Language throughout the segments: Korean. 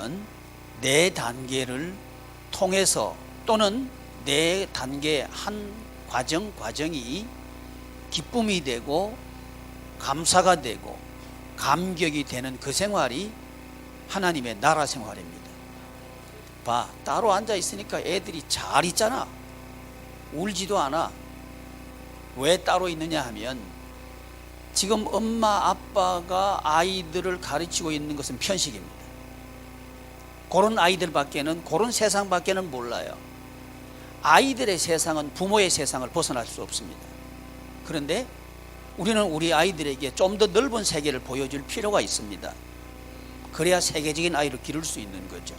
하면 네 단계를 통해서 또는 네 단계 한 과정이 기쁨이 되고 감사가 되고 감격이 되는 그 생활이 하나님의 나라 생활입니다. 봐, 따로 앉아 있으니까 애들이 잘 있잖아. 울지도 않아. 왜 따로 있느냐 하면 지금 엄마 아빠가 아이들을 가르치고 있는 것은 편식입니다. 그런 아이들밖에는, 그런 세상밖에는 몰라요. 아이들의 세상은 부모의 세상을 벗어날 수 없습니다. 그런데 우리는 우리 아이들에게 좀 더 넓은 세계를 보여줄 필요가 있습니다. 그래야 세계적인 아이를 기를 수 있는 거죠.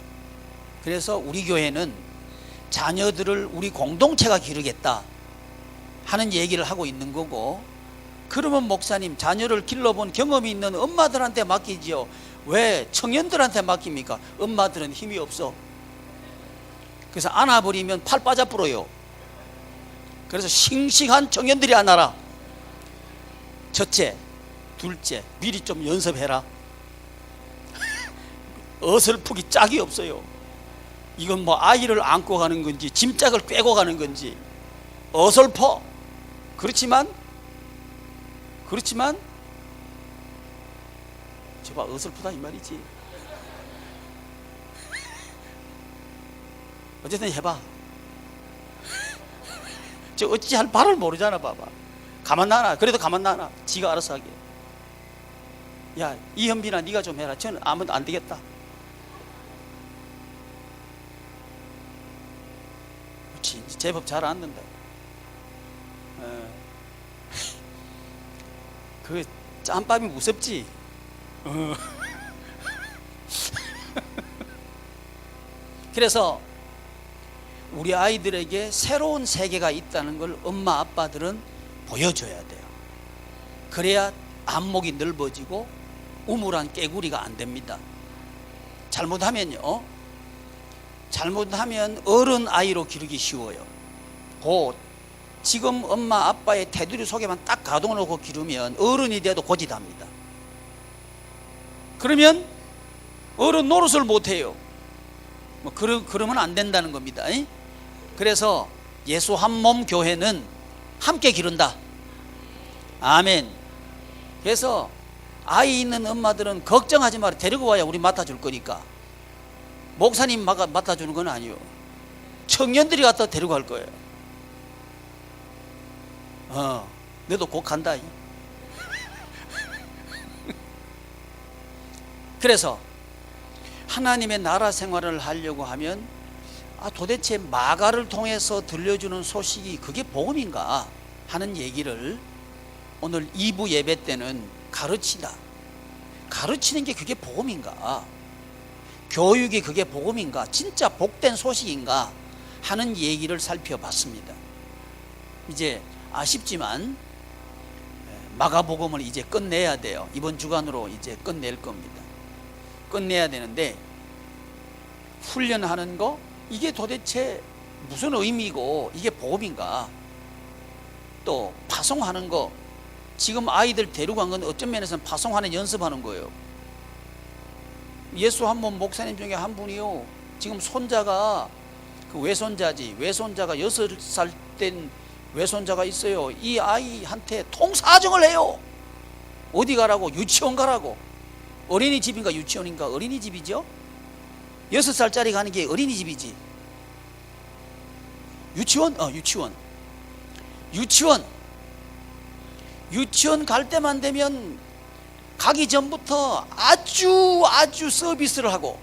그래서 우리 교회는 자녀들을 우리 공동체가 기르겠다 하는 얘기를 하고 있는 거고, 그러면 목사님, 자녀를 길러본 경험이 있는 엄마들한테 맡기지요. 왜 청년들한테 맡깁니까? 엄마들은 힘이 없어. 그래서 안아버리면 팔 빠져 불어요. 그래서 싱싱한 청년들이 안아라. 첫째, 둘째, 미리 좀 연습해라. 어설프기 짝이 없어요. 이건 뭐 아이를 안고 가는 건지 짐짝을 꿰고 가는 건지 어설퍼. 그렇지만 저봐, 어설프다 이 말이지. 어쨌든 해봐. 저 어찌 할 바를 모르잖아. 봐봐, 가만 놔놔. 그래도 가만 놔놔. 지가 알아서 하게. 야, 이현빈아, 네가 좀 해라. 저는 아무도 안 되겠다. 그렇지, 제법 잘 앉는다. 그 짬밥이 무섭지. 그래서 우리 아이들에게 새로운 세계가 있다는 걸 엄마 아빠들은 보여줘야 돼요. 그래야 안목이 넓어지고 우물안 깨구리가 안 됩니다. 잘못하면 어른 아이로 기르기 쉬워요. 지금 엄마 아빠의 테두리 속에만 딱 가둬놓고 기르면 어른이 돼도 고지답니다. 그러면 어른 노릇을 못해요. 그러면 안 된다는 겁니다. 그래서 예수 한 몸 교회는 함께 기른다. 아멘. 그래서 아이 있는 엄마들은 걱정하지 마라. 데리고 와야 우리 맡아줄 거니까. 목사님 맡아주는 건 아니요. 청년들이 갖다 데리고 갈 거예요. 너도 곧 간다. 그래서 하나님의 나라 생활을 하려고 하면 도대체 마가를 통해서 들려주는 소식이 그게 복음인가 하는 얘기를 오늘 2부 예배 때는 가르치는 게 그게 복음인가, 교육이 그게 복음인가, 진짜 복된 소식인가 하는 얘기를 살펴봤습니다. 이제 아쉽지만 마가복음을 이제 끝내야 돼요. 이번 주간으로 이제 끝낼 겁니다. 끝내야 되는데, 훈련하는 거 이게 도대체 무슨 의미고 이게 복음인가, 또 파송하는 거, 지금 아이들 데리고 간 건 어떤 면에서는 파송하는 연습하는 거예요. 예수 한 몸 목사님 중에 한 분이요, 지금 손자가 그 외손자가 6살 된 외손자가 있어요. 이 아이한테 통사정을 해요. 어디 가라고? 유치원 가라고. 어린이집인가 유치원인가? 어린이집이죠. 6살짜리 가는 게 어린이집이지. 유치원 갈 때만 되면 가기 전부터 아주 서비스를 하고,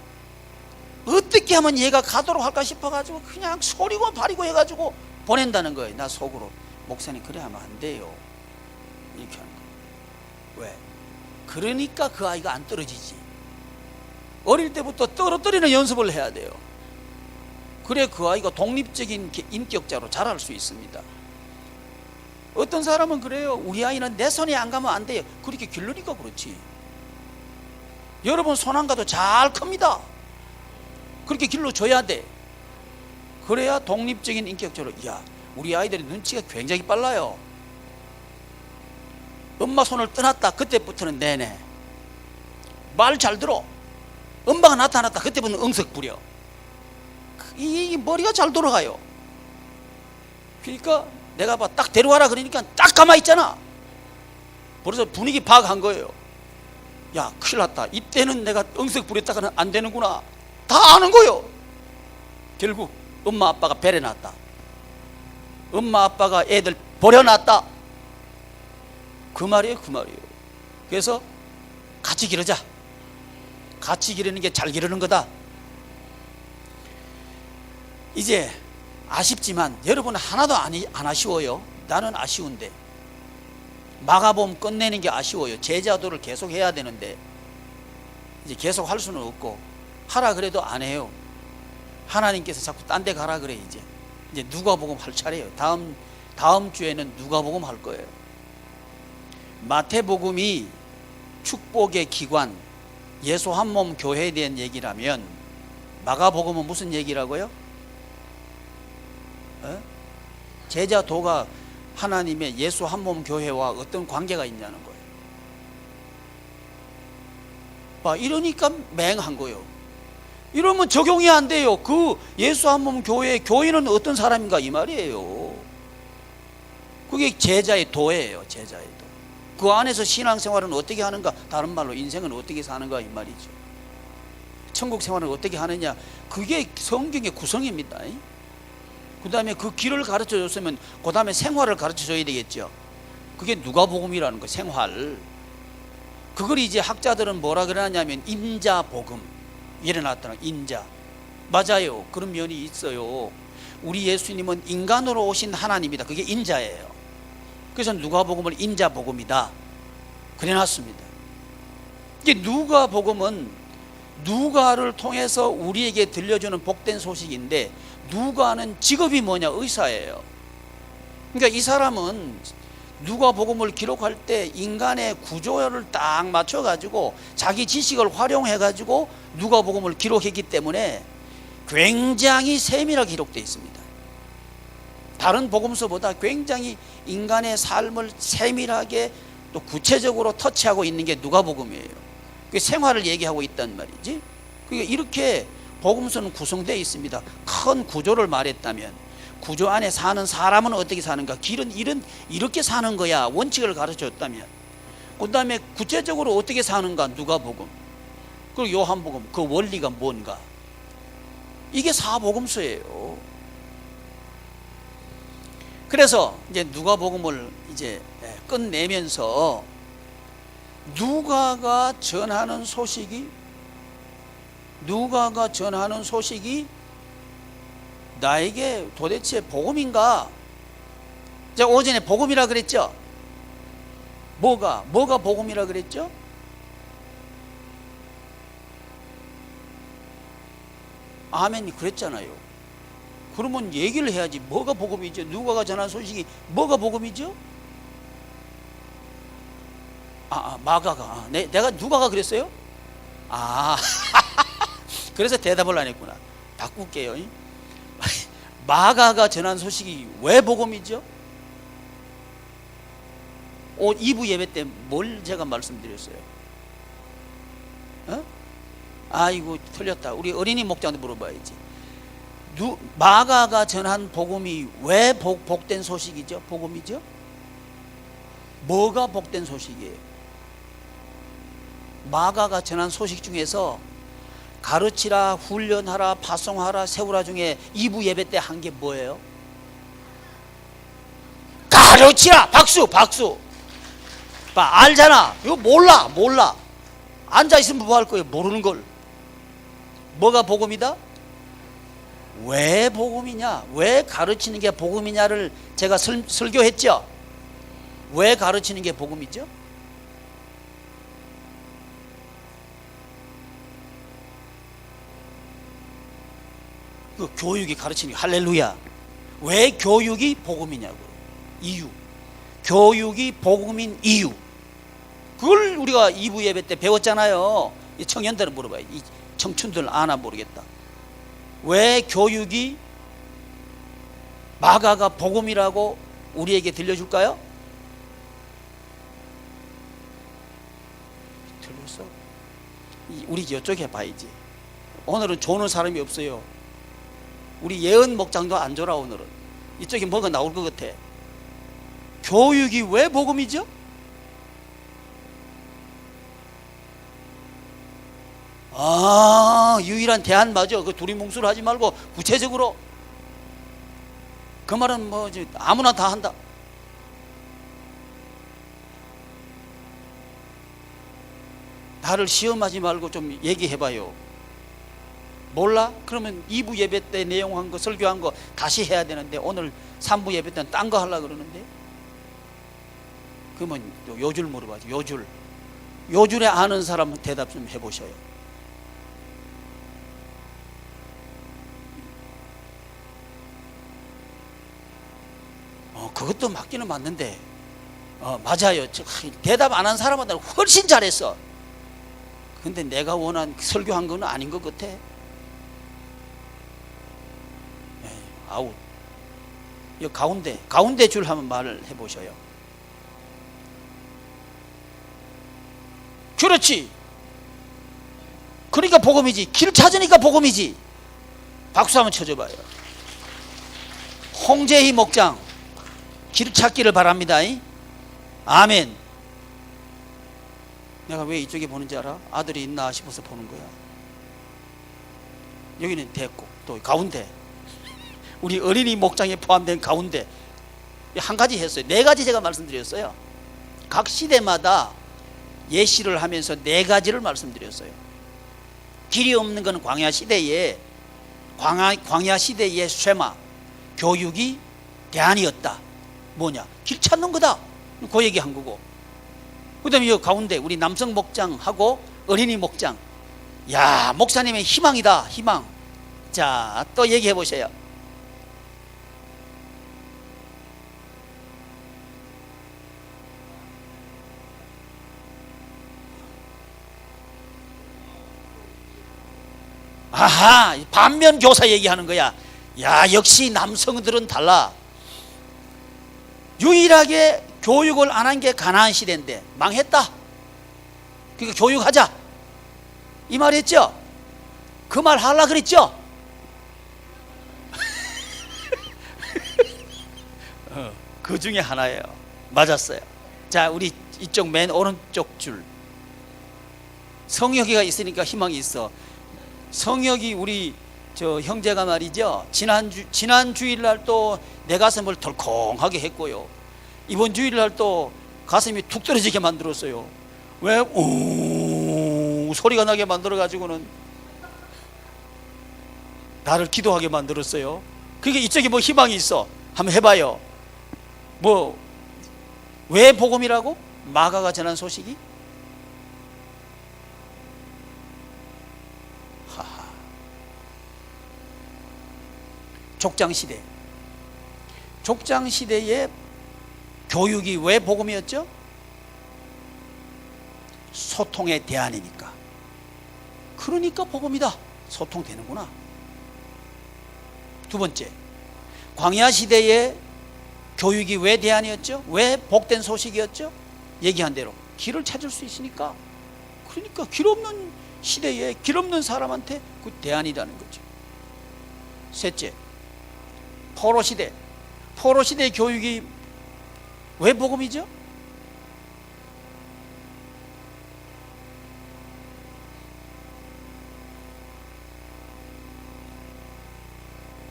어떻게 하면 얘가 가도록 할까 싶어가지고 그냥 소리고 바리고 해가지고 보낸다는 거예요. 나 속으로, 목사님 그래 하면 안 돼요, 이렇게 하는 거예요. 왜? 그러니까 그 아이가 안 떨어지지. 어릴 때부터 떨어뜨리는 연습을 해야 돼요. 그래 그 아이가 독립적인 인격자로 자랄 수 있습니다. 어떤 사람은 그래요. 우리 아이는 내 손에 안 가면 안 돼요. 그렇게 기르니까 그렇지. 여러분 손 안 가도 잘 큽니다. 그렇게 길러줘야 돼. 그래야 독립적인 인격자로. 야, 우리 아이들이 눈치가 굉장히 빨라요. 엄마 손을 떠났다 그때부터는 내내 말 잘 들어. 엄마가 나타났다. 그때부터 응석 부려. 이 머리가 잘 돌아가요. 그러니까 내가 딱 데려와라 그러니까 딱 가만히 있잖아. 그래서 분위기 파악한 거예요. 야, 큰일 났다. 이때는 내가 응석 부렸다가는 안 되는구나. 다 아는 거예요. 결국 엄마 아빠가 배려놨다. 엄마 아빠가 애들 버려놨다. 그 말이에요, 그 말이에요. 그래서 같이 기르자. 같이 기르는 게 잘 기르는 거다. 이제 아쉽지만 여러분 하나도 안 아쉬워요. 나는 아쉬운데 마가복음 끝내는 게 아쉬워요. 제자도를 계속 해야 되는데 이제 계속 할 수는 없고 하라 그래도 안 해요. 하나님께서 자꾸 딴 데 가라 그래. 이제 누가복음 할 차례예요. 다음 주에는 누가복음 할 거예요. 마태복음이 축복의 기관, 예수 한 몸 교회에 대한 얘기라면 마가복음은 무슨 얘기라고요? 제자도가 하나님의 예수 한 몸 교회와 어떤 관계가 있냐는 거예요. 이러니까 맹한 거예요. 이러면 적용이 안 돼요. 그 예수 한 몸 교회의 교인은 어떤 사람인가 이 말이에요. 그게 제자의 도예요. 제자의 도. 그 안에서 신앙생활은 어떻게 하는가, 다른 말로 인생은 어떻게 사는가 이 말이죠. 천국 생활은 어떻게 하느냐, 그게 성경의 구성입니다. 그 다음에 그 길을 가르쳐 줬으면 그 다음에 생활을 가르쳐 줘야 되겠죠. 그게 누가복음이라는 거, 생활. 그걸 이제 학자들은 뭐라 그러냐면 인자복음. 일어났다는 인자. 맞아요. 그런 면이 있어요. 우리 예수님은 인간으로 오신 하나님이다. 그게 인자예요. 그래서 누가복음을 인자복음이다 그래놨습니다. 이게 누가복음은 누가를 통해서 우리에게 들려주는 복된 소식인데, 누가는 직업이 뭐냐? 의사예요. 그러니까 이 사람은 누가복음을 기록할 때 인간의 구조를 딱 맞춰가지고 자기 지식을 활용해가지고 누가복음을 기록했기 때문에 굉장히 세밀하게 기록되어 있습니다. 다른 복음서보다 굉장히 인간의 삶을 세밀하게 또 구체적으로 터치하고 있는 게 누가복음이에요. 그 생활을 얘기하고 있단 말이지. 그러니까 이렇게 복음서는 구성되어 있습니다. 큰 구조를 말했다면 구조 안에 사는 사람은 어떻게 사는가, 길은 이렇게 사는 거야 원칙을 가르쳐줬다면, 그 다음에 구체적으로 어떻게 사는가 누가복음, 그리고 요한복음 그 원리가 뭔가, 이게 사복음서예요. 그래서 이제 누가복음을 이제 끝내면서 누가가 전하는 소식이 나에게 도대체 복음인가? 제가 오전에 복음이라 그랬죠? 뭐가 복음이라 그랬죠? 아멘 그랬잖아요. 그러면 얘기를 해야지. 뭐가 복음이죠? 누가가 전한 소식이 뭐가 복음이죠? 마가가. 내가 누가가 그랬어요? 그래서 대답을 안 했구나. 바꿀게요. 마가가 전한 소식이 왜 복음이죠? 2부 예배 때 뭘 제가 말씀드렸어요? 이거 틀렸다. 우리 어린이 목장한테 물어봐야지. 마가가 전한 복음이 왜 복된 소식이죠? 복음이죠? 뭐가 복된 소식이에요? 마가가 전한 소식 중에서 가르치라, 훈련하라, 파송하라, 세우라 중에 2부 예배 때 한 게 뭐예요? 가르치라! 박수! 알잖아. 이거 몰라. 앉아있으면 뭐 할 거예요? 모르는 걸. 뭐가 복음이다? 왜 복음이냐? 왜 가르치는 게 복음이냐를 제가 설교했죠? 왜 가르치는 게 복음이죠? 그 교육이 가르치는 게, 할렐루야. 왜 교육이 복음이냐고. 이유. 교육이 복음인 이유. 그걸 우리가 2부 예배 때 배웠잖아요. 이 청년들은 물어봐요. 이 청춘들 아나 모르겠다. 왜 교육이 마가가 복음이라고 우리에게 들려줄까요? 틀렸어. 우리 이쪽에 봐야지. 오늘은 조는 사람이 없어요. 우리 예언 목장도 안 줘라. 오늘은 이쪽에 뭐가 나올 것 같아. 교육이 왜 복음이죠? 유일한 대안 맞아. 그 두리뭉술 하지 말고 구체적으로. 그 말은 뭐 아무나 다 한다. 나를 시험하지 말고 좀 얘기해봐요. 몰라? 그러면 2부 예배 때 내용한 거, 설교한 거 다시 해야 되는데 오늘 3부 예배 때는 딴 거 하려고 그러는데, 그러면 요줄 물어봐죠. 요줄에 아는 사람 대답 좀 해보셔요. 그것도 맞기는 맞는데, 맞아요. 대답 안 한 사람보다 훨씬 잘했어. 근데 내가 원한 설교한 건 아닌 것 같아. 아웃. 이 가운데 줄 한번 말을 해보셔요. 그렇지. 그러니까 복음이지. 길 찾으니까 복음이지. 박수 한번 쳐줘봐요. 홍재희 목장, 길 찾기를 바랍니다. 아멘. 내가 왜 이쪽에 보는지 알아? 아들이 있나 싶어서 보는 거야. 여기는 됐고, 또 가운데, 우리 어린이 목장에 포함된 가운데 한 가지 했어요. 4가지 제가 말씀드렸어요. 각 시대마다 예시를 하면서 4가지를 말씀드렸어요. 길이 없는 것은 광야 시대의 쇠마, 교육이 대안이었다. 뭐냐? 길 찾는 거다. 그 얘기 한 거고. 그 다음에 이 가운데 우리 남성 목장하고 어린이 목장. 야, 목사님의 희망이다. 희망. 자, 또 얘기해 보세요. 아하, 반면 교사 얘기하는 거야. 야, 역시 남성들은 달라. 유일하게 교육을 안 한 게 가나안 시대인데 망했다. 그러니까 교육하자 이 말이었죠. 그 말 하려고 그랬죠. 그 중에 하나예요. 맞았어요. 자, 우리 이쪽 맨 오른쪽 줄. 성혁이가 있으니까 희망이 있어. 성혁이 우리 저 형제가 말이죠. 지난 주일날 또 내 가슴을 덜컹하게 했고요. 이번 주일날 또 가슴이 툭 떨어지게 만들었어요. 왜? 우 소리가 나게 만들어 가지고는 나를 기도하게 만들었어요. 그게 이쪽에 뭐 희망이 있어. 한번 해봐요. 뭐 왜 복음이라고? 마가가 전한 소식이? 하하. 족장시대. 족장시대의 교육이 왜 복음이었죠? 소통의 대안이니까. 그러니까 복음이다. 소통되는구나. 두 번째, 광야시대의 교육이 왜 대안이었죠? 왜 복된 소식이었죠? 얘기한 대로 길을 찾을 수 있으니까. 그러니까 길 없는 시대에 길 없는 사람한테 그 대안이라는 거죠. 셋째, 포로시대. 포로시대의 교육이 왜 복음이죠?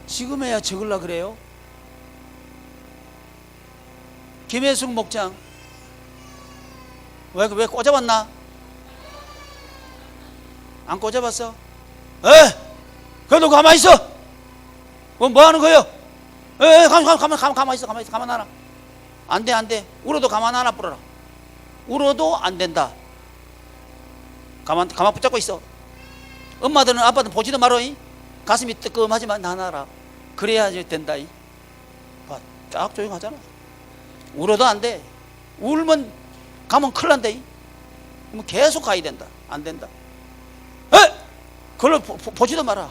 지금에야 적으려 그래요. 김혜숙 목장 왜 꽂아봤나? 안 꽂아봤어? 그래도 가만히 있어. 뭐 하는 거예요? 가만히 있어. 가만 놔라. 안 돼. 울어도 가만 하나 불어라. 울어도 안 된다. 가만 붙잡고 있어. 엄마들은 아빠들 보지도 말어. 가슴이 뜨끔하지만 나나라. 그래야 된다. 봐, 쫙 조용하잖아. 울어도 안 돼. 울면 가면 큰일 난다. 그러면 계속 가야 된다. 안 된다. 그걸 보지도 마라.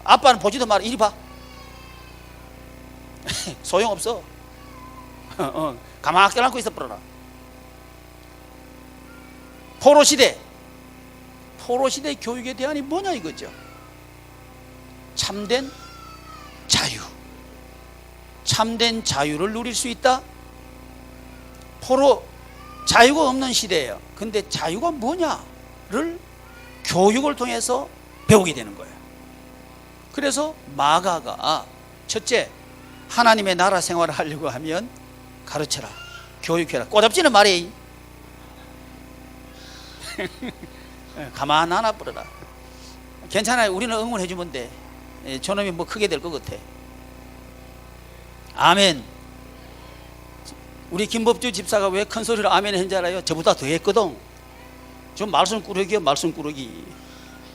아빠는 보지도 마라. 이리 봐. 소용없어. 가만히 껴안고 있어 버려라. 포로시대. 포로시대 교육의 대안이 뭐냐 이거죠. 참된 자유. 참된 자유를 누릴 수 있다. 포로 자유가 없는 시대예요. 근데 자유가 뭐냐를 교육을 통해서 배우게 되는 거예요. 그래서 마가가 첫째, 하나님의 나라 생활을 하려고 하면 가르쳐라, 교육해라. 꼬잡지는 말이 가만 안 놔버려라. 괜찮아요. 우리는 응원해주면 돼. 저놈이 뭐 크게 될 것 같아. 아멘. 우리 김법주 집사가 왜 큰 소리로 아멘 했는지 알아요? 저보다 더 했거든. 저 말씀꾸러기야, 말씀꾸러기.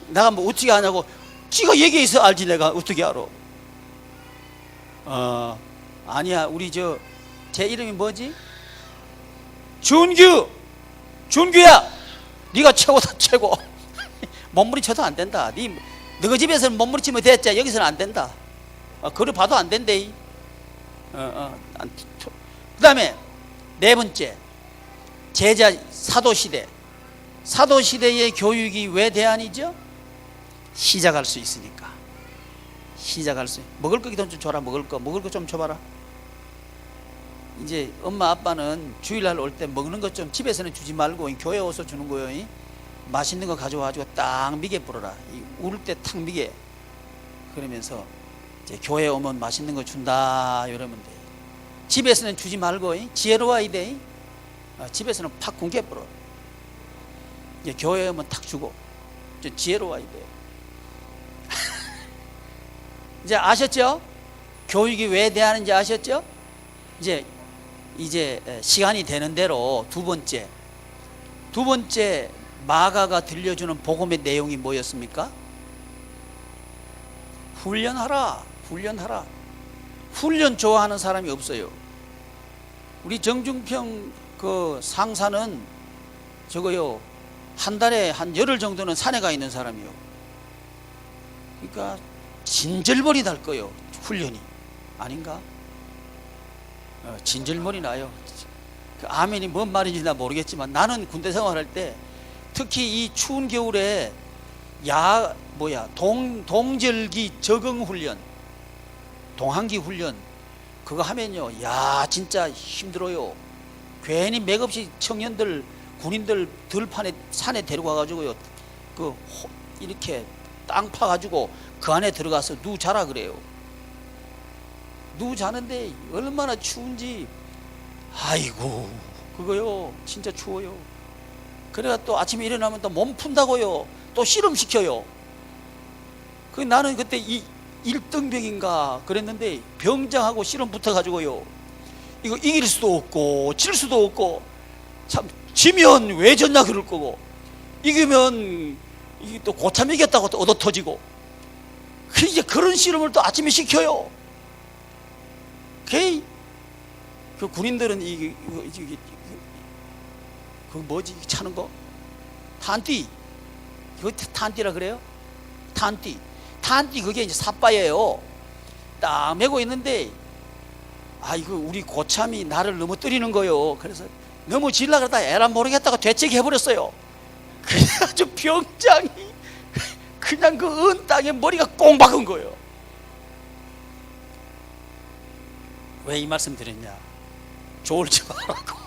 내가 뭐 어떻게 하냐고. 지가 얘기해서 알지 내가 어떻게 알아. 아니야. 우리 제 이름이 뭐지? 준규야, 네가 최고다, 최고. 몸부림쳐도 안 된다. 너희 집에서는 몸부림치면 됐지, 여기서는 안 된다. 그래 봐도 안 된대. 그 다음에 네 번째, 제자 사도시대. 사도시대의 교육이 왜 대안이죠? 시작할 수 있으니까. 먹을 거 좀 줘라. 먹을 거 좀 줘봐라. 이제 엄마 아빠는 주일날 올 때 먹는 것 좀 집에서는 주지 말고 교회 와서 주는 거요. 맛있는 거 가져와가지고 딱 미개 불어라. 울 때 탁 미개. 그러면서 이제 교회 오면 맛있는 거 준다 이러면 돼. 집에서는 주지 말고 지혜로워야 돼. 집에서는 팍 굶게 불어. 이제 교회 오면 탁 주고 지혜로워야 돼. 이제 아셨죠? 교육이 왜 대하는지 아셨죠? 이제 시간이 되는 대로 두 번째 마가가 들려주는 복음의 내용이 뭐였습니까? 훈련하라. 훈련 좋아하는 사람이 없어요. 우리 정중평 그 상사는 한 달에 한 열흘 정도는 산에 가 있는 사람이요. 그러니까 진절머리 날 거요. 훈련이 아닌가? 진절머리 나요. 그 아멘이 뭔 말인지 나 모르겠지만 나는 군대 생활할 때 특히 이 추운 겨울에 동절기 적응 훈련, 동항기 훈련 그거 하면요, 진짜 힘들어요. 괜히 맥없이 청년들 군인들 들판에 산에 데려가 가지고요, 이렇게 땅 파가지고 그 안에 들어가서 누 자라 그래요. 누 자는데 얼마나 추운지, 아이고 그거요 진짜 추워요. 그래가 또 아침에 일어나면 또 몸 푼다고요, 또 실험시켜요. 나는 그때 1등병인가 그랬는데 병장하고 실험 붙어가지고요, 이거 이길 수도 없고 질 수도 없고, 참 지면 왜 졌냐 그럴 거고, 이기면 이게 또 고참 이겼다고 또 얻어 터지고, 이제 그런 실험을 또 아침에 시켜요. 그 군인들은 그 뭐지 차는 거? 탄띠. 이거 탄띠라 그래요? 탄띠 그게 이제 삿바예요. 딱 메고 있는데, 이거 우리 고참이 나를 넘어뜨리는 거요. 그래서 넘어질라 그러다 에라 모르겠다고 되치기 해버렸어요. 그래가지고 병장이 그냥 그 은 땅에 머리가 꽁 박은 거예요. 왜 이 말씀 드렸냐? 졸지 말라고.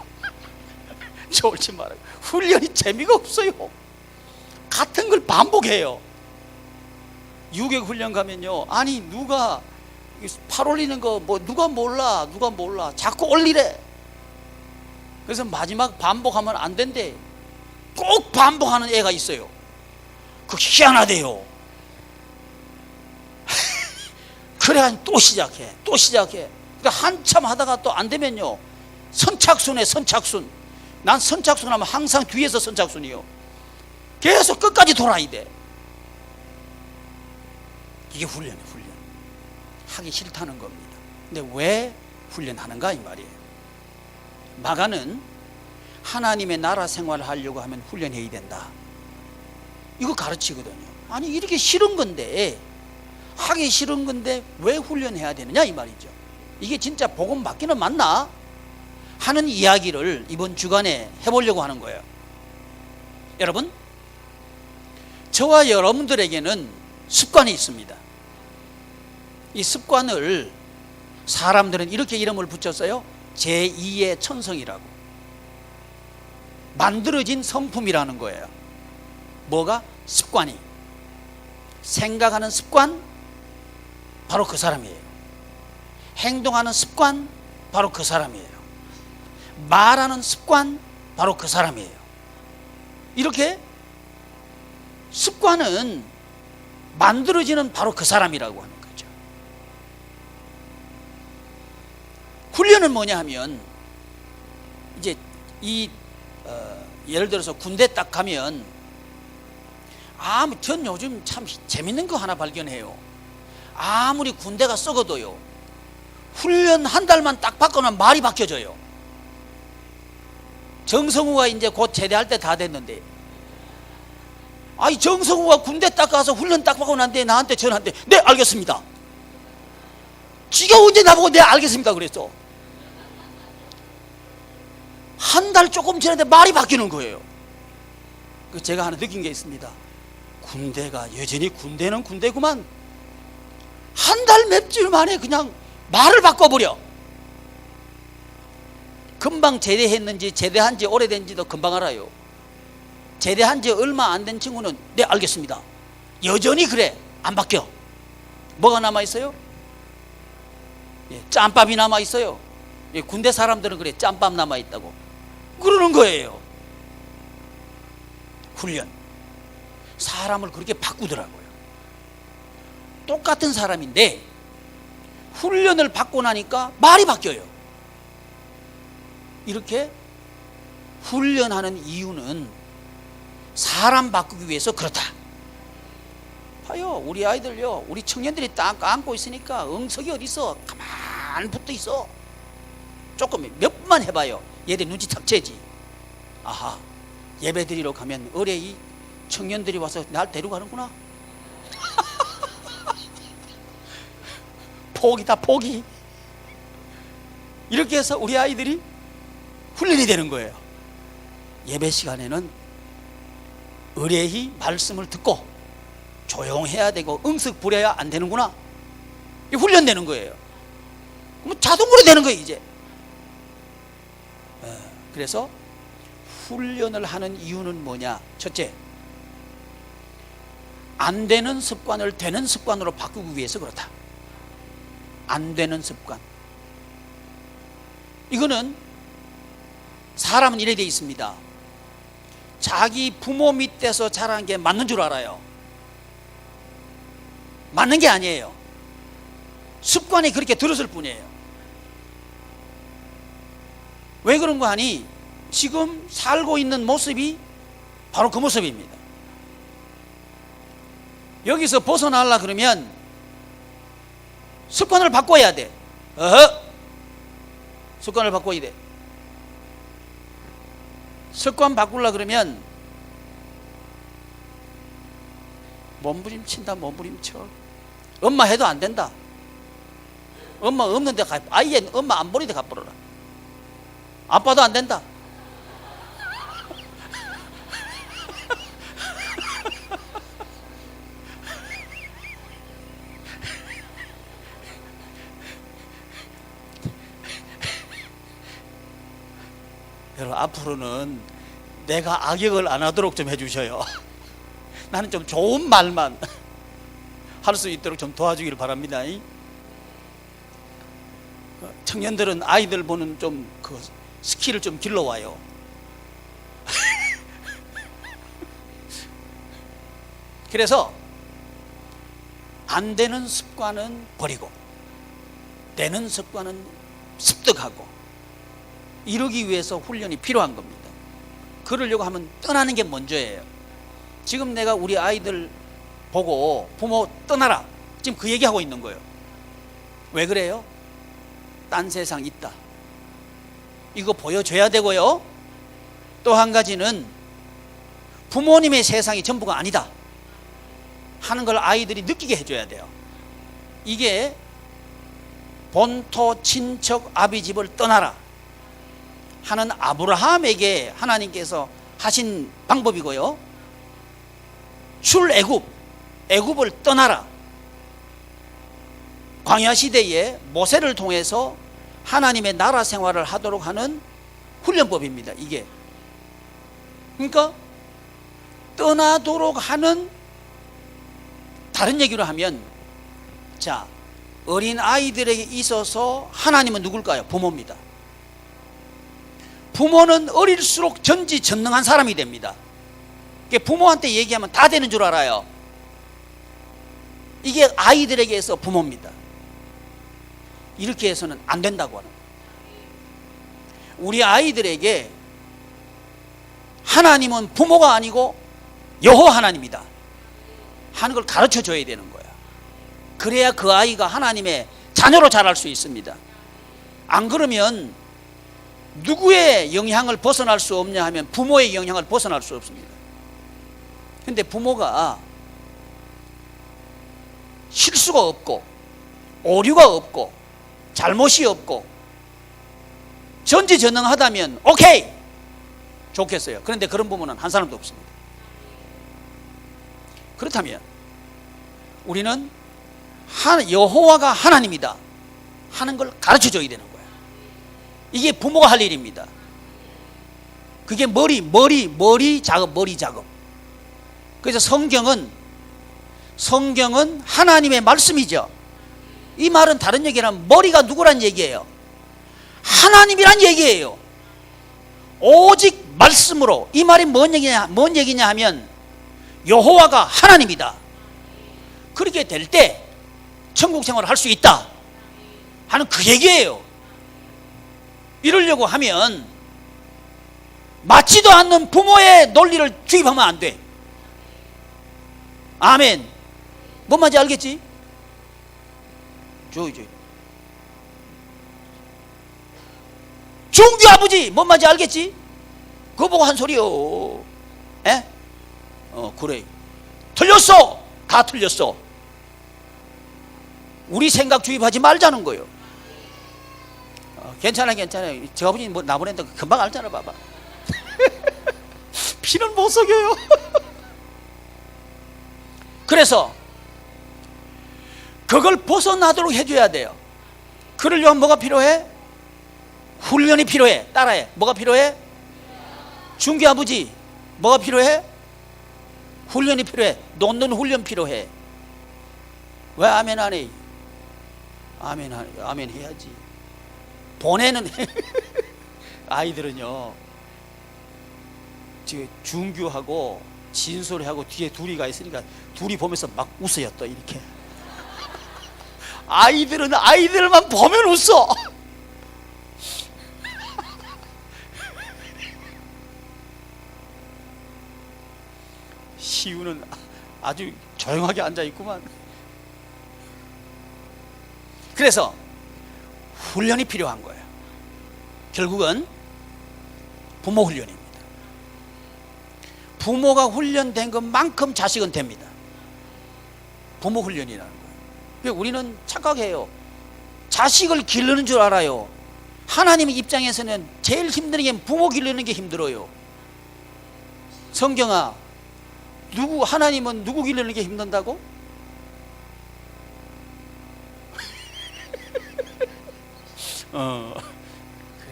졸지 말라고. 훈련이 재미가 없어요. 같은 걸 반복해요. 유격 훈련 가면요, 누가 팔 올리는 거 누가 몰라 자꾸 올리래. 그래서 마지막 반복하면 안 된대. 꼭 반복하는 애가 있어요. 그 희한하대요. 그래 또 시작해. 그러니까 한참 하다가 또 안 되면요, 선착순. 난 선착순 하면 항상 뒤에서 선착순이요. 계속 끝까지 돌아야 돼. 이게 훈련. 하기 싫다는 겁니다. 근데 왜 훈련하는가 이 말이에요. 마가는 하나님의 나라 생활을 하려고 하면 훈련해야 된다, 이거 가르치거든요. 이렇게 싫은 건데, 하기 싫은 건데 왜 훈련해야 되느냐 이 말이죠. 이게 진짜 복음 맞기는 맞나 하는 이야기를 이번 주간에 해보려고 하는 거예요. 여러분, 저와 여러분들에게는 습관이 있습니다. 이 습관을 사람들은 이렇게 이름을 붙였어요. 제2의 천성이라고. 만들어진 성품이라는 거예요. 뭐가? 습관이. 생각하는 습관, 바로 그 사람이에요. 행동하는 습관, 바로 그 사람이에요. 말하는 습관, 바로 그 사람이에요. 이렇게 습관은 만들어지는 바로 그 사람이라고 하는 거죠. 훈련은 뭐냐 하면, 이제 예를 들어서 군대 딱 가면, 전 요즘 참 재밌는 거 하나 발견해요. 아무리 군대가 썩어도요, 훈련 한 달만 딱 받고는 말이 바뀌어져요. 정성우가 이제 곧 제대할 때 다 됐는데, 정성우가 군대 딱 가서 훈련 딱 받고 난 뒤에 나한테 전화한대. 네, 알겠습니다. 지가 언제 나보고 네, 알겠습니다 그랬어. 한 달 조금 지났는데 말이 바뀌는 거예요. 제가 하나 느낀 게 있습니다. 군대가 여전히 군대는 군대구만. 한 달 몇 주 만에 그냥 말을 바꿔버려. 금방 제대했는지 제대한 지 오래된지도 금방 알아요. 제대한 지 얼마 안 된 친구는 네, 알겠습니다. 여전히 그래. 안 바뀌어. 뭐가 남아있어요? 짬밥이 남아있어요. 군대 사람들은 그래. 짬밥 남아있다고 그러는 거예요. 훈련, 사람을 그렇게 바꾸더라고요. 똑같은 사람인데 훈련을 받고 나니까 말이 바뀌어요. 이렇게 훈련하는 이유는 사람 바꾸기 위해서 그렇다. 봐요, 우리 아이들요, 우리 청년들이 딱 안고 있으니까 응석이 어디 있어? 가만 붙어 있어. 조금 몇 번만 해봐요. 얘들 눈치 탁 채지. 아하, 예배 드리러 가면 의뢰이 청년들이 와서 날 데려가는구나. 포기다, 포기. 이렇게 해서 우리 아이들이 훈련이 되는 거예요. 예배 시간에는 의뢰이 말씀을 듣고 조용해야 되고 응석 부려야 안 되는구나. 이게 훈련되는 거예요. 그럼 자동으로 되는 거예요 이제. 그래서 훈련을 하는 이유는 뭐냐? 첫째, 안 되는 습관을 되는 습관으로 바꾸기 위해서 그렇다. 안 되는 습관. 이거는 사람은 이래 돼 있습니다. 자기 부모 밑에서 자란 게 맞는 줄 알아요. 맞는 게 아니에요. 습관이 그렇게 들었을 뿐이에요. 왜 그런 거 하니? 지금 살고 있는 모습이 바로 그 모습입니다. 여기서 벗어나려 그러면 습관을 바꿔야 돼. 습관을 바꿔야 돼. 습관 바꾸려 그러면 몸부림친다. 몸부림쳐. 엄마 해도 안 된다. 엄마 없는데 아예 엄마 안 보이는데 가버려라. 아빠도 안 된다. 여러분, 앞으로는 내가 악역을 안 하도록 좀 해주셔요. 나는 좀 좋은 말만 할 수 있도록 좀 도와주기를 바랍니다. 청년들은 아이들 보는 좀 그 스킬을 좀 길러와요. 그래서 안 되는 습관은 버리고 되는 습관은 습득하고, 이러기 위해서 훈련이 필요한 겁니다. 그러려고 하면 떠나는 게 먼저예요. 지금 내가 우리 아이들 보고 부모 떠나라, 지금 그 얘기하고 있는 거예요. 왜 그래요? 딴 세상 있다, 이거 보여줘야 되고요. 또 한 가지는 부모님의 세상이 전부가 아니다 하는 걸 아이들이 느끼게 해줘야 돼요. 이게 본토 친척 아비집을 떠나라 하는 아브라함에게 하나님께서 하신 방법이고요. 애굽을 떠나라. 광야 시대에 모세를 통해서 하나님의 나라 생활을 하도록 하는 훈련법입니다. 이게 그러니까 떠나도록 하는, 다른 얘기로 하면, 자, 어린 아이들에게 있어서 하나님은 누굴까요? 부모입니다. 부모는 어릴수록 전지전능한 사람이 됩니다. 부모한테 얘기하면 다 되는 줄 알아요. 이게 아이들에게서 부모입니다. 이렇게 해서는 안 된다고 하는 거예요. 우리 아이들에게 하나님은 부모가 아니고 여호와 하나님이다 하는 걸 가르쳐 줘야 되는 거야. 그래야 그 아이가 하나님의 자녀로 자랄 수 있습니다. 안 그러면 누구의 영향을 벗어날 수 없냐 하면 부모의 영향을 벗어날 수 없습니다. 근데 부모가 실수가 없고 오류가 없고 잘못이 없고 전지전능하다면 오케이 좋겠어요. 그런데 그런 부모는 한 사람도 없습니다. 그렇다면 우리는 여호와가 하나님이다 하는 걸 가르쳐 줘야 되는 거예요. 이게 부모가 할 일입니다. 그게 머리 작업. 그래서 성경은 하나님의 말씀이죠. 이 말은 다른 얘기는 머리가 누구란 얘기예요? 하나님이란 얘기예요. 오직 말씀으로. 이 말이 뭔 얘기냐 하면 여호와가 하나님이다. 그렇게 될 때 천국 생활을 할 수 있다 하는 그 얘기예요. 이러려고 하면 맞지도 않는 부모의 논리를 주입하면 안 돼. 아멘. 뭔 말인지 알겠지? 중규 아버지 뭔 말인지 알겠지? 그거 보고 한 소리요. 에? 그래. 틀렸어. 다 틀렸어. 우리 생각 주입하지 말자는 거예요. 괜찮아요. 저 아버지 뭐 나보낸다 금방 알잖아. 봐봐. 피는 못 속여요. 그래서 그걸 벗어나도록 해줘야 돼요. 그러려면 뭐가 필요해? 훈련이 필요해. 따라해. 뭐가 필요해? 중규 아버지 뭐가 필요해? 훈련이 필요해. 놓는 훈련 필요해. 왜 아멘 안 해? 아멘 해야지. 보내는 아이들은요, 중규하고 진솔이하고 뒤에 둘이가 있으니까 둘이 보면서 막 웃어요. 또 이렇게 아이들은 아이들만 보면 웃어. 시우는 아주 조용하게 앉아 있구만. 그래서 훈련이 필요한 거예요. 결국은 부모 훈련입니다. 부모가 훈련된 것만큼 자식은 됩니다. 부모 훈련이라는 거예요. 우리는 착각해요. 자식을 기르는 줄 알아요. 하나님의 입장에서는 제일 힘든 게 부모 기르는 게 힘들어요. 성경아, 하나님은 누구 기르는 게 힘든다고?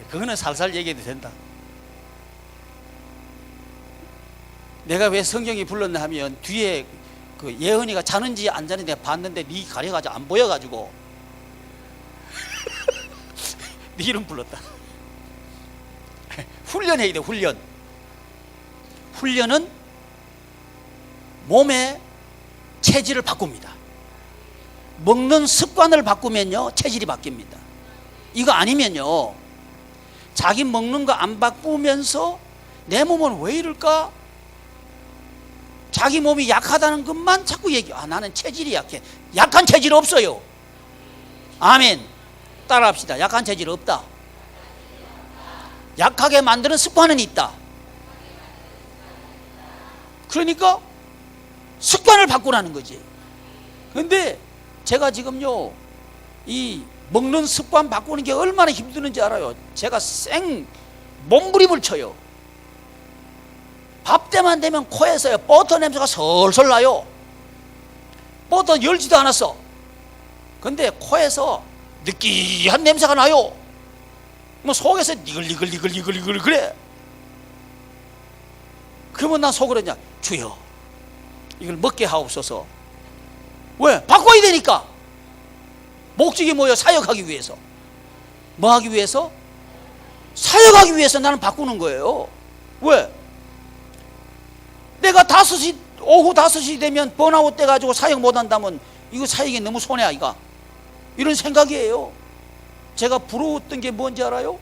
그거는 살살 얘기해도 된다. 내가 왜 성경이 불렀나 하면 뒤에 그 예언이가 자는지 안 자는지 내가 봤는데 네 가려가지고 안 보여가지고 네 이름 불렀다. 훈련해야 돼. 훈련은 몸의 체질을 바꿉니다. 먹는 습관을 바꾸면요 체질이 바뀝니다. 이거 아니면요 자기 먹는 거 안 바꾸면서 내 몸은 왜 이럴까? 자기 몸이 약하다는 것만 자꾸 나는 체질이 약해. 약한 체질 없어요. 아멘. 따라합시다. 약한 체질 없다. 약하게 만드는 습관은 있다. 그러니까 습관을 바꾸라는 거지. 근데 제가 지금요 이 먹는 습관 바꾸는 게 얼마나 힘드는지 알아요. 제가 몸부림을 쳐요. 밥 때만 되면 코에서요 버터 냄새가 솔솔 나요. 버터 열지도 않았어. 근데 코에서 느끼한 냄새가 나요. 뭐 속에서 니글니글 그래. 그러면 난 속으로 그냥 주여 이걸 먹게 하옵소서. 왜? 바꿔야 되니까. 목적이 뭐예요? 사역하기 위해서. 뭐 하기 위해서? 사역하기 위해서 나는 바꾸는 거예요. 왜? 내가 오후 5시 되면 번아웃 돼가지고 사역 못한다면 이거 사역이 너무 손해야 이거. 이런 생각이에요. 제가 부러웠던 게 뭔지 알아요?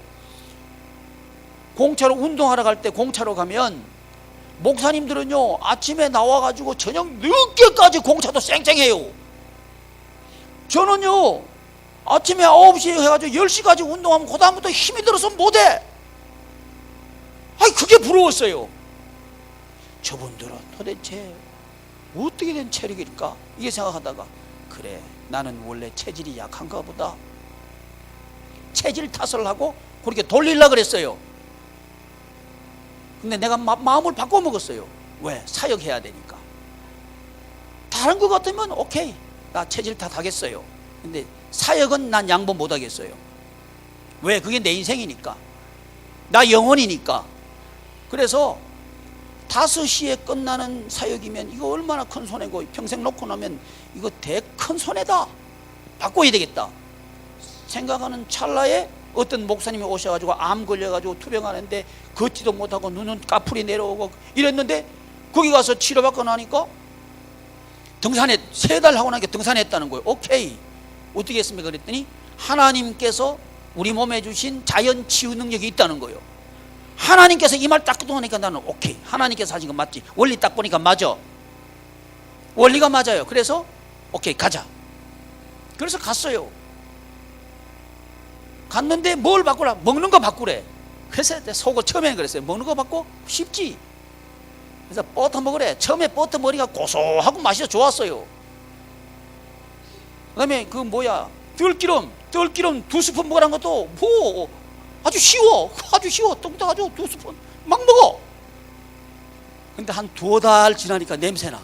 공차로 운동하러 갈 때 공차로 가면 목사님들은요 아침에 나와가지고 저녁 늦게까지 공차도 쌩쌩해요. 저는요 아침에 9시에 해가지고 10시까지 운동하면 그 다음부터 힘이 들어서 못해. 아이 그게 부러웠어요. 저분들은 도대체 어떻게 된 체력일까 이게 생각하다가 그래 나는 원래 체질이 약한가 보다. 체질 탓을 하고 그렇게 돌리려고 그랬어요. 근데 내가 마음을 바꿔 먹었어요. 왜? 사역해야 되니까. 다른 것 같으면 오케이 나 체질 탓하겠어요. 근데 사역은 난 양보 못 하겠어요. 왜? 그게 내 인생이니까. 나 영혼이니까. 그래서 5시에 끝나는 사역이면 이거 얼마나 큰 손해고 평생 놓고 나면 이거 큰 손해다. 바꿔야 되겠다 생각하는 찰나에 어떤 목사님이 오셔가지고 암 걸려가지고 투병하는데 걷지도 못하고 눈은 까풀이 내려오고 이랬는데 거기 가서 치료받고 나니까 등산에 3달 하고 나니까 등산했다는 거예요. 오케이 어떻게 했습니까? 그랬더니 하나님께서 우리 몸에 주신 자연 치유 능력이 있다는 거예요. 하나님께서 이 말 딱 듣고니까 나는 오케이 하나님께서 하신 거 맞지. 원리 딱 보니까 맞아. 원리가 맞아요. 그래서 오케이 가자. 그래서 갔어요. 갔는데 뭘 바꾸라? 먹는 거 바꾸래. 그래서 속을 처음에는 그랬어요. 먹는 거 바꿔? 쉽지. 그래서 버터 먹으래. 처음에 버터 머리가 고소하고 맛이 좋았어요. 그 다음에 그 뭐야 들기름 2스푼 먹으라는 것도 뭐 아주 쉬워. 뚱뚱 아주 2스푼 막 먹어. 근데 한 2달 지나니까 냄새나.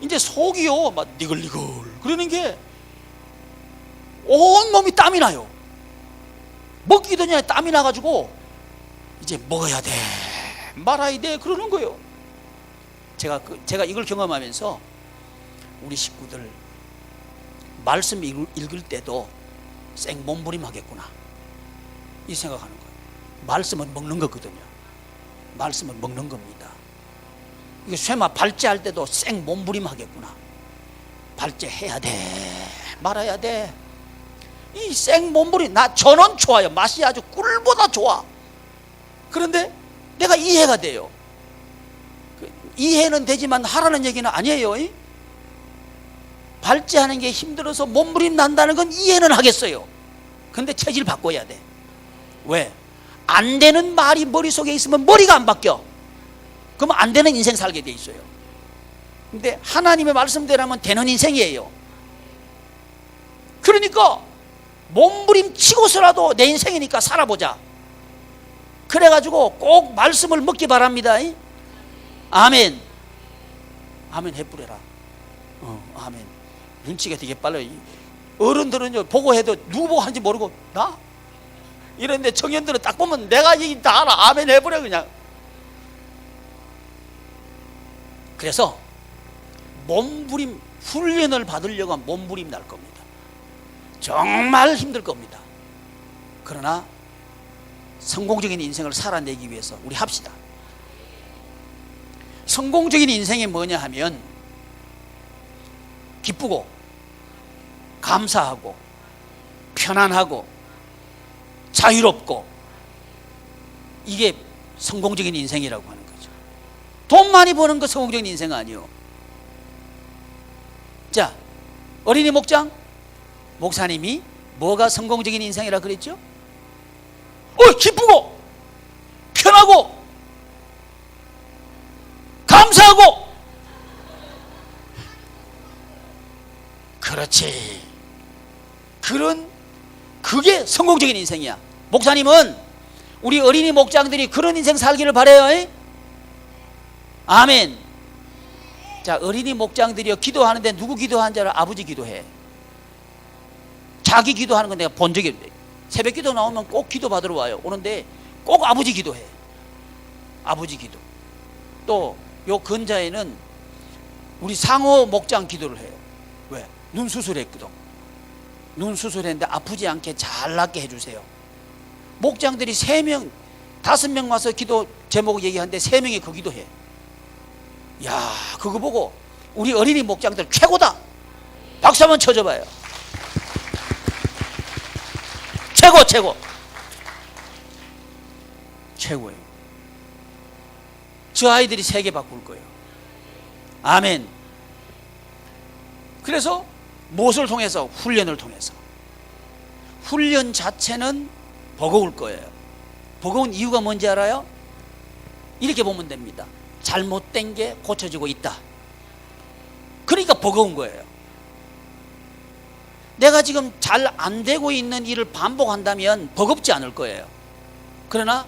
이제 속이요 막 니글니글 그러는 게 온몸이 땀이 나요. 먹기도 전에 땀이 나가지고 이제 먹어야 돼 말아야 돼 그러는 거예요. 제가 이걸 경험하면서 우리 식구들 말씀 읽을 때도 생몸부림하겠구나 이 생각하는 거예요. 말씀은 먹는 거거든요. 말씀은 먹는 겁니다. 이거 쇠마 발제할 때도 생몸부림하겠구나. 발제해야 돼 말아야 돼. 이 생몸부림 저는 좋아요. 맛이 아주 꿀보다 좋아. 그런데 내가 이해가 돼요. 이해는 되지만 하라는 얘기는 아니에요. 발제하는 게 힘들어서 몸부림 난다는 건 이해는 하겠어요. 근데 체질 바꿔야 돼. 왜? 안 되는 말이 머릿속에 있으면 머리가 안 바뀌어. 그러면 안 되는 인생 살게 돼 있어요. 근데 하나님의 말씀대로라면 되는 인생이에요. 그러니까 몸부림 치고서라도 내 인생이니까 살아보자. 그래가지고 꼭 말씀을 먹기 바랍니다. 아멘. 아멘 해뿌려라. 아멘. 눈치가 되게 빨라요. 어른들은요 보고 해도 누구 보고 하는지 모르고 나? 이런데 청년들은 딱 보면 내가 얘기 다 알아. 아멘 해버려 그냥. 그래서 몸부림 훈련을 받으려고 하면 몸부림 날 겁니다. 정말 힘들 겁니다. 그러나 성공적인 인생을 살아내기 위해서 우리 합시다. 성공적인 인생이 뭐냐 하면 기쁘고 감사하고 편안하고 자유롭고 이게 성공적인 인생이라고 하는 거죠. 돈 많이 버는 거 성공적인 인생 아니요. 자, 어린이 목장 목사님이 뭐가 성공적인 인생이라 그랬죠? 기쁘고 편하고 감사하고. 그렇지. 그게 성공적인 인생이야. 목사님은 우리 어린이 목장들이 그런 인생 살기를 바라요. 아멘. 자, 어린이 목장들이요, 기도하는데 누구 기도하는 줄 알아? 아버지 기도해. 자기 기도하는 건 내가 본 적이 없는데, 새벽 기도 나오면 꼭 기도 받으러 와요. 오는데 꼭 아버지 기도해. 아버지 기도. 또 요 근자에는 우리 상호 목장 기도를 해요. 왜? 눈 수술했거든. 눈 수술했는데 아프지 않게 잘 낫게 해주세요. 목장들이 3명 5명 와서 기도 제목 얘기하는데 3명이 그 기도해. 야, 그거 보고 우리 어린이 목장들 최고다. 박수 한번 쳐줘봐요. 최고 최고예요. 저 아이들이 세계 바꿀 거예요. 아멘. 그래서 무엇을 통해서? 훈련을 통해서. 훈련 자체는 버거울 거예요. 버거운 이유가 뭔지 알아요? 이렇게 보면 됩니다. 잘못된 게 고쳐지고 있다. 그러니까 버거운 거예요. 내가 지금 잘 안 되고 있는 일을 반복한다면 버겁지 않을 거예요. 그러나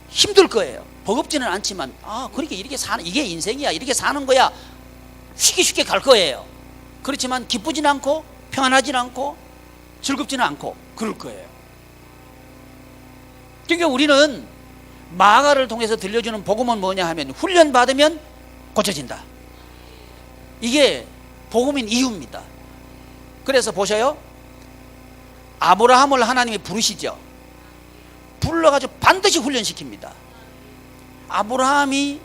힘들 거예요. 버겁지는 않지만, 그러니까 이렇게 사는, 이게 인생이야, 이렇게 사는 거야, 쉽게 갈 거예요. 그렇지만 기쁘지는 않고 평안하지는 않고 즐겁지는 않고 그럴 거예요. 그러니까 우리는 마가를 통해서 들려주는 복음은 뭐냐 하면, 훈련 받으면 고쳐진다. 이게 복음인 이유입니다. 그래서 보셔요. 아브라함을 하나님이 부르시죠. 불러가지고 반드시 훈련시킵니다. 아브라함이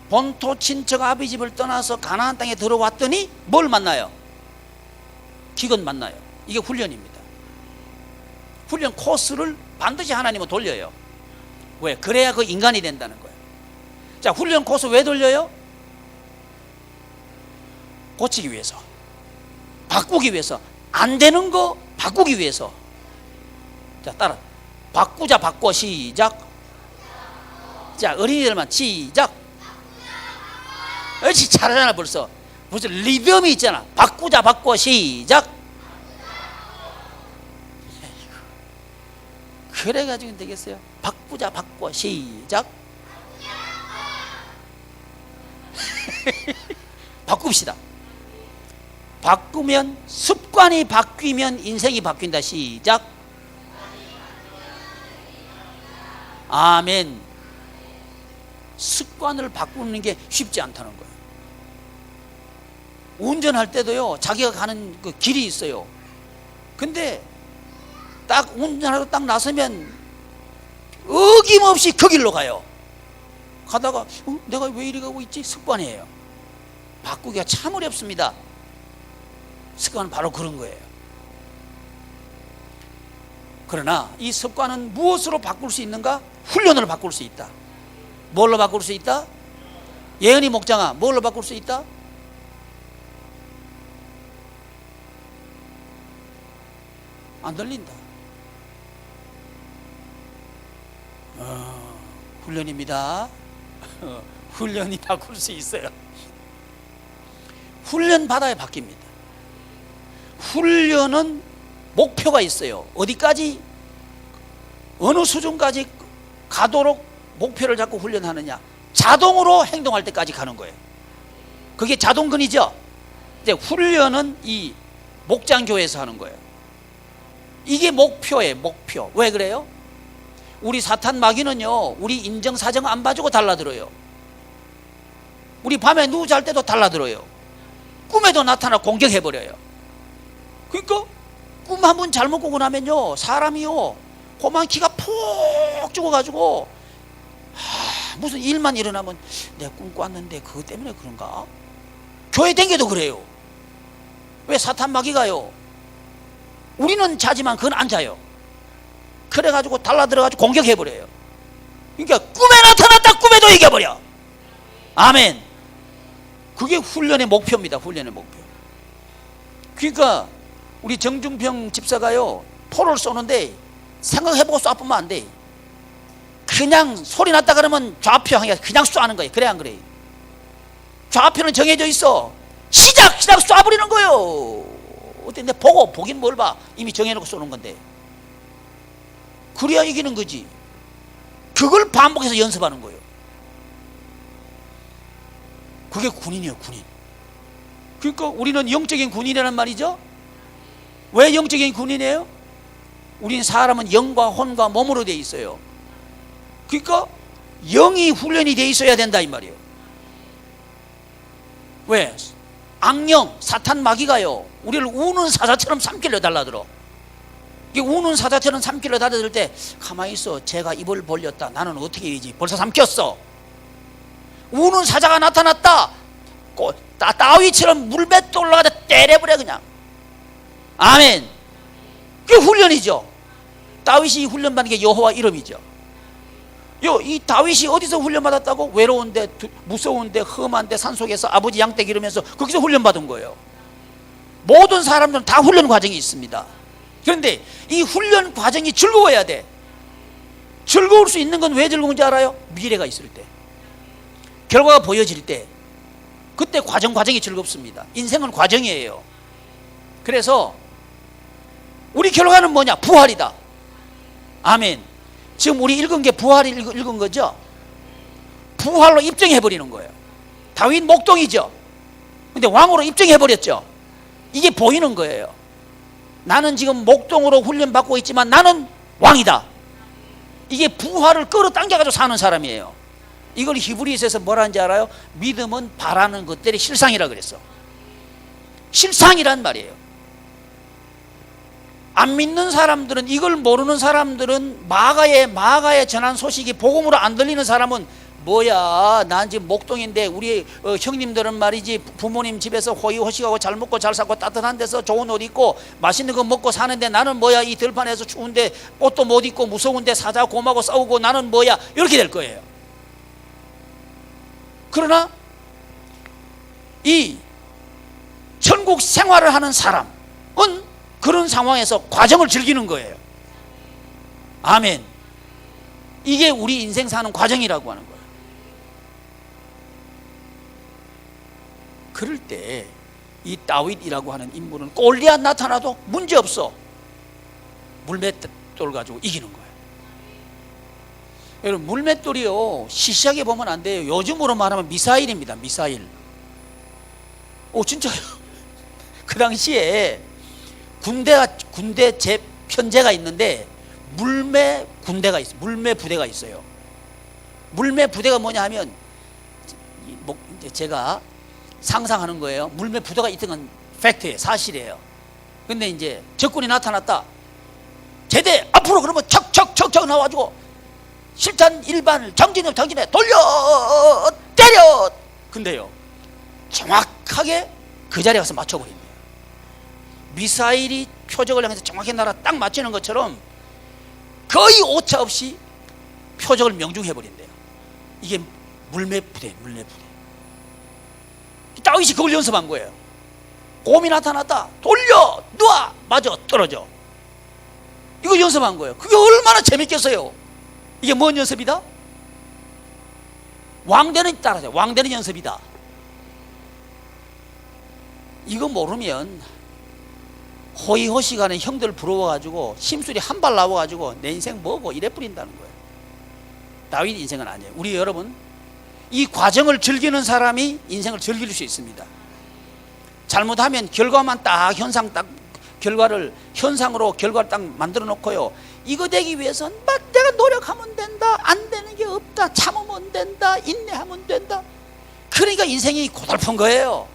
본토 친척 아비 집을 떠나서 가나안 땅에 들어왔더니 뭘 만나요? 기근 만나요. 이게 훈련입니다. 훈련 코스를 반드시 하나님은 돌려요. 왜? 그래야 그 인간이 된다는 거예요. 자, 훈련 코스 왜 돌려요? 고치기 위해서, 바꾸기 위해서, 안 되는 거 바꾸기 위해서. 자, 따라 바꾸자. 바꿔. 시작. 자, 어린이들만 시작. 옳지, 잘하잖아. 벌써 무슨 리듬이 있잖아. 바꾸자. 바꿔. 시작. 그래가지고 되겠어요? 바꾸자. 바꿔. 시작. 바꿉시다. 바꾸면, 습관이 바뀌면 인생이 바뀐다. 시작. 아멘. 습관을 바꾸는 게 쉽지 않다는 거예요. 운전할 때도요, 자기가 가는 그 길이 있어요. 근데 딱 운전하고 딱 나서면 어김없이 그 길로 가요. 가다가 내가 왜 이리 가고 있지? 습관이에요. 바꾸기가 참 어렵습니다. 습관은 바로 그런 거예요. 그러나 이 습관은 무엇으로 바꿀 수 있는가? 훈련으로 바꿀 수 있다. 뭘로 바꿀 수 있다? 예은이 목장아, 뭘로 바꿀 수 있다? 안 들린다. 훈련입니다. 훈련이 바꿀 수 있어요. 훈련 받아야 바뀝니다. 훈련은 목표가 있어요. 어디까지, 어느 수준까지 가도록 목표를 잡고 훈련하느냐. 자동으로 행동할 때까지 가는 거예요. 그게 자동근이죠. 이제 훈련은 이 목장교회에서 하는 거예요. 이게 목표예요. 목표. 왜 그래요? 우리 사탄 마귀는요, 우리 인정사정 안 봐주고 달라들어요. 우리 밤에 누워 잘 때도 달라들어요. 꿈에도 나타나 공격해버려요. 그러니까 꿈 한 번 잘못 꾸고 나면요, 사람이요, 고만 기가 푹 죽어가지고 무슨 일만 일어나면 내가 꿈 꿨는데 그것 때문에 그런가? 교회 댕겨도 그래요. 왜? 사탄 마귀가요, 우리는 자지만 그건 안 자요. 그래가지고 달라들어가지고 공격해버려요. 그러니까 꿈에 나타났다, 꿈에도 이겨버려. 아멘. 그게 훈련의 목표입니다. 훈련의 목표. 그러니까 우리 정중평 집사가요, 포를 쏘는데 생각해보고 쏴보면 안 돼. 그냥 소리 났다 그러면 좌표 향해 그냥 쏘는 거예요. 그래 안 그래? 좌표는 정해져 있어. 시작 쏴버리는 거예요. 어때? 내 보긴 뭘 봐. 이미 정해놓고 쏘는 건데. 그래야 이기는 거지. 그걸 반복해서 연습하는 거예요. 그게 군인이에요, 군인. 그러니까 우리는 영적인 군인이란 말이죠. 왜 영적인 군인이에요? 우린 사람은 영과 혼과 몸으로 되어 있어요. 그러니까 영이 훈련이 되어 있어야 된다 이 말이에요. 왜? 악령, 사탄 마귀가요 우리를 우는 사자처럼 삼키려 달라들어. 이게 우는 사자처럼 삼키려 달라들 때 가만히 있어. 제가 입을 벌렸다. 나는 어떻게 해야지? 벌써 삼켰어. 우는 사자가 나타났다. 따위처럼 물배 올라가다 때려버려 그냥. 아멘. 그게 훈련이죠. 다윗이 훈련받는 게 여호와 이름이죠. 이 다윗이 어디서 훈련받았다고? 외로운데, 무서운데, 험한데, 산속에서 아버지 양떼 기르면서 거기서 훈련받은 거예요. 모든 사람들은 다 훈련 과정이 있습니다. 그런데 이 훈련 과정이 즐거워야 돼. 즐거울 수 있는 건 왜 즐거운지 알아요? 미래가 있을 때, 결과가 보여질 때, 그때 과정이 즐겁습니다. 인생은 과정이에요. 그래서 우리 결과는 뭐냐? 부활이다. 아멘. 지금 우리 읽은 게 부활을 읽은 거죠. 부활로 입증해버리는 거예요. 다윗 목동이죠. 근데 왕으로 입증해버렸죠. 이게 보이는 거예요. 나는 지금 목동으로 훈련받고 있지만 나는 왕이다. 이게 부활을 끌어당겨가지고 사는 사람이에요. 이걸 히브리서에서 뭐라는지 알아요? 믿음은 바라는 것들이 실상이라 그랬어. 실상이란 말이에요. 안 믿는 사람들은, 이걸 모르는 사람들은, 마가에 전한 소식이 복음으로 안 들리는 사람은 뭐야, 난 지금 목동인데 우리 형님들은 말이지 부모님 집에서 호의호식하고 잘 먹고 잘 살고 따뜻한 데서 좋은 옷 입고 맛있는 거 먹고 사는데 나는 뭐야, 이 들판에서 추운데 옷도 못 입고 무서운데 사자 곰하고 싸우고 나는 뭐야, 이렇게 될 거예요. 그러나 이 천국 생활을 하는 사람은 그런 상황에서 과정을 즐기는 거예요. 아멘. 이게 우리 인생 사는 과정이라고 하는 거예요. 그럴 때 이 다윗이라고 하는 인물은 골리앗 나타나도 문제없어. 물맷돌 가지고 이기는 거예요. 여러분, 물맷돌이요 시시하게 보면 안 돼요. 요즘으로 말하면 미사일입니다. 미사일. 진짜요. 그 당시에 군대 편제가 있는데 물매 군대가 있어요. 물매 부대가 있어요. 물매 부대가 뭐냐 하면 이제 제가 상상하는 거예요. 물매 부대가 있던 건 팩트예요. 사실이에요. 근데 이제 적군이 나타났다. 제대 앞으로 그러면 척척척척 나와가지고 실탄 일반을 정진해 돌려 때려. 근데요 정확하게 그 자리에 가서 맞춰버립니다. 미사일이 표적을 향해서 정확히 날아 딱 맞추는 것처럼 거의 오차 없이 표적을 명중해버린대요. 이게 물매부대. 다윗이 그걸 연습한 거예요. 곰이 나타났다. 돌려 놔 맞아 떨어져. 이거 연습한 거예요. 그게 얼마나 재밌겠어요. 이게 뭔 연습이다? 왕되는, 따라서 왕되는 연습이다. 이거 모르면 호의호식하는 형들 부러워가지고 심술이 한 발 나와가지고 내 인생 뭐고 이래 뿌린다는 거예요. 다윗 인생은 아니에요. 우리 여러분, 이 과정을 즐기는 사람이 인생을 즐길 수 있습니다. 잘못하면 결과만 딱 현상으로 결과를 딱 만들어 놓고요, 이거 되기 위해서는 내가 노력하면 된다, 안 되는 게 없다, 참으면 된다, 인내하면 된다. 그러니까 인생이 고달픈 거예요.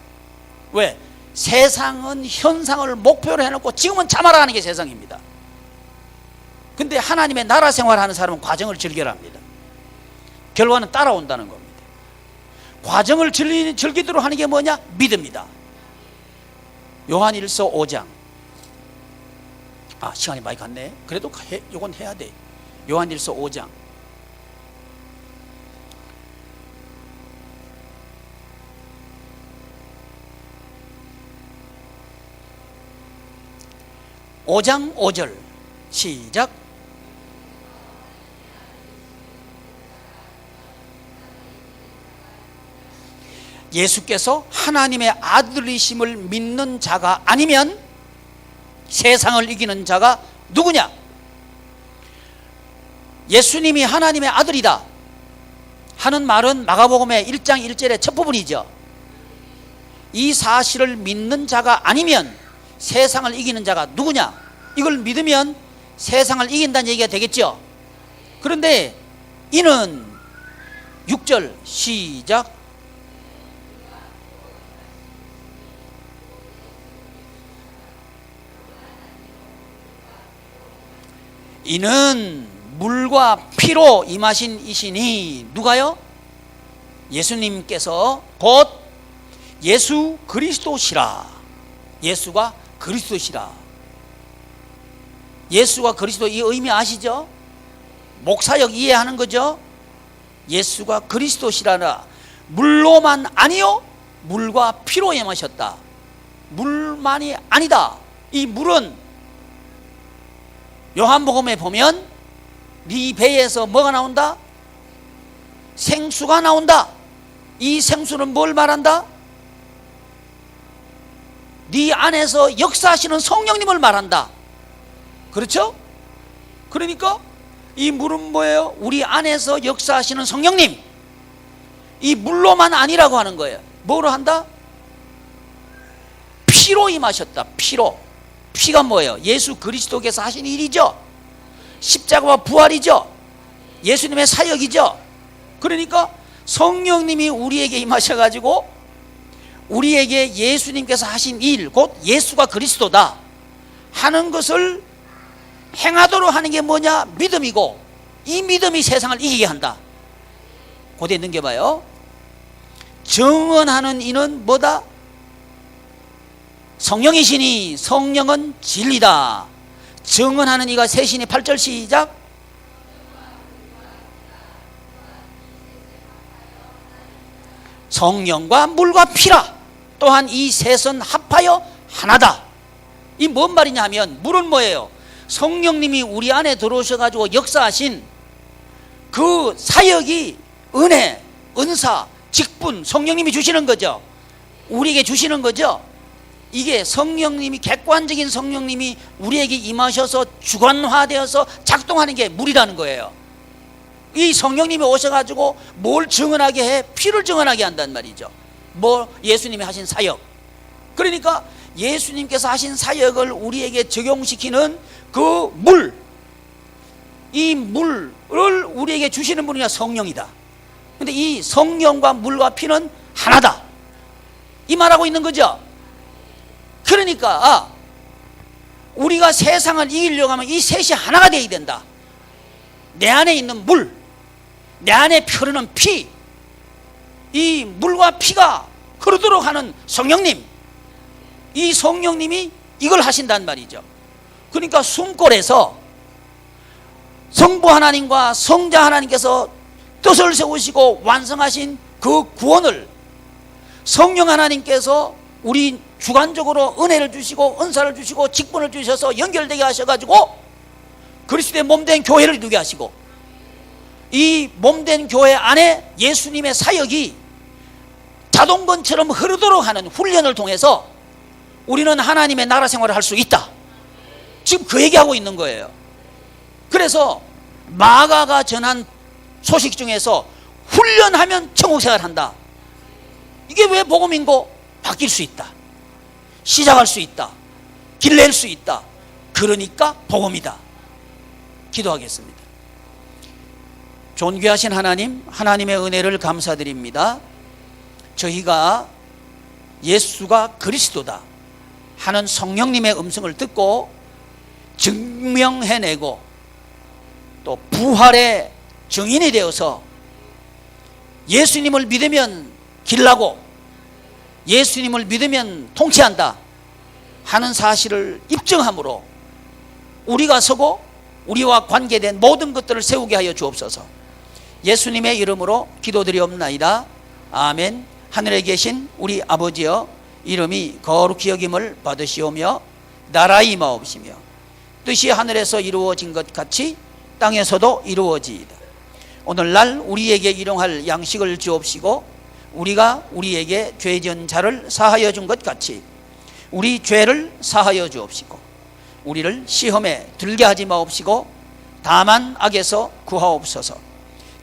왜? 세상은 현상을 목표로 해놓고 지금은 참아라 하는 게 세상입니다. 근데 하나님의 나라 생활하는 사람은 과정을 즐겨라 합니다. 결과는 따라온다는 겁니다. 과정을 즐기도록 하는 게 뭐냐? 믿음이다. 요한일서 5장. 시간이 많이 갔네. 그래도 이건 해야 돼. 요한일서 5장. (5장 5절) 시작. 예수께서 하나님의 아들이심을 믿는 자가 아니면 세상을 이기는 자가 누구냐? 예수님이 하나님의 아들이다 하는 말은 마가복음의 1장 1절의 첫 부분이죠. 이 사실을 믿는 자가 아니면 세상을 이기는 자가 누구냐? 이걸 믿으면 세상을 이긴다는 얘기가 되겠죠. 그런데 이는 6절 시작. 이는 물과 피로 임하신 이시니 누가요? 예수님께서 곧 예수 그리스도시라. 예수가 그리스도시라. 예수가 그리스도, 이 의미 아시죠? 목사역 이해하는 거죠? 예수가 그리스도시라라. 물로만 아니요 물과 피로 임하셨다. 물만이 아니다. 이 물은 요한복음에 보면 네 배에서 뭐가 나온다? 생수가 나온다. 이 생수는 뭘 말한다? 네 안에서 역사하시는 성령님을 말한다. 그렇죠? 그러니까 이 물은 뭐예요? 우리 안에서 역사하시는 성령님. 이 물로만 아니라고 하는 거예요. 뭐로 한다? 피로 임하셨다. 피로. 피가 뭐예요? 예수 그리스도께서 하신 일이죠. 십자가와 부활이죠. 예수님의 사역이죠. 그러니까 성령님이 우리에게 임하셔가지고 우리에게 예수님께서 하신 일, 곧 예수가 그리스도다 하는 것을 행하도록 하는 게 뭐냐? 믿음이고, 이 믿음이 세상을 이기게 한다. 고대 넘겨봐요. 정언하는 이는 뭐다? 성령이시니 성령은 진리다. 정언하는 이가 셋이니 8절 시작. 성령과 물과 피라. 또한 이 셋은 합하여 하나다. 이 뭔 말이냐 하면, 물은 뭐예요? 성령님이 우리 안에 들어오셔가지고 역사하신 그 사역이 은혜, 은사, 직분, 성령님이 주시는 거죠. 우리에게 주시는 거죠. 이게 성령님이, 객관적인 성령님이 우리에게 임하셔서 주관화되어서 작동하는 게 물이라는 거예요. 이 성령님이 오셔가지고 뭘 증언하게 해? 피를 증언하게 한단 말이죠. 뭐? 예수님이 하신 사역. 그러니까 예수님께서 하신 사역을 우리에게 적용시키는 그 물, 이 물을 우리에게 주시는 분이 성령이다. 근데 이 성령과 물과 피는 하나다, 이 말하고 있는 거죠. 그러니까 우리가 세상을 이기려고 하면 이 셋이 하나가 되어야 된다. 내 안에 있는 물, 내 안에 흐르는 피, 이 물과 피가 흐르도록 하는 성령님, 이 성령님이 이걸 하신단 말이죠. 그러니까 숨골에서 성부 하나님과 성자 하나님께서 뜻을 세우시고 완성하신 그 구원을 성령 하나님께서 우리 주관적으로 은혜를 주시고 은사를 주시고 직분을 주셔서 연결되게 하셔가지고 그리스도의 몸된 교회를 이루게 하시고, 이 몸된 교회 안에 예수님의 사역이 자동건처럼 흐르도록 하는 훈련을 통해서 우리는 하나님의 나라 생활을 할 수 있다. 지금 그 얘기하고 있는 거예요. 그래서 마가가 전한 소식 중에서 훈련하면 천국 생활한다, 이게 왜 복음인고? 바뀔 수 있다, 시작할 수 있다, 길 낼 수 있다. 그러니까 복음이다. 기도하겠습니다. 존귀하신 하나님, 하나님의 은혜를 감사드립니다. 저희가 예수가 그리스도다 하는 성령님의 음성을 듣고 증명해내고 또 부활의 증인이 되어서 예수님을 믿으면 길나고 예수님을 믿으면 통치한다 하는 사실을 입증함으로 우리가 서고 우리와 관계된 모든 것들을 세우게 하여 주옵소서. 예수님의 이름으로 기도드리옵나이다. 아멘. 하늘에 계신 우리 아버지여, 이름이 거룩히 여김을 받으시오며 나라의 임하옵시며 뜻이 하늘에서 이루어진 것 같이 땅에서도 이루어지이다. 오늘날 우리에게 일용할 양식을 주옵시고 우리가 우리에게 죄 지은 자를 사하여 준 것 같이 우리 죄를 사하여 주옵시고 우리를 시험에 들게 하지 마옵시고 다만 악에서 구하옵소서.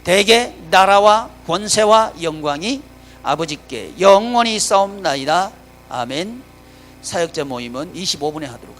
대개 나라와 권세와 영광이 아버지께 영원히 싸움나이다. 아멘. 사역자 모임은 25분에 하도록 하겠습니다.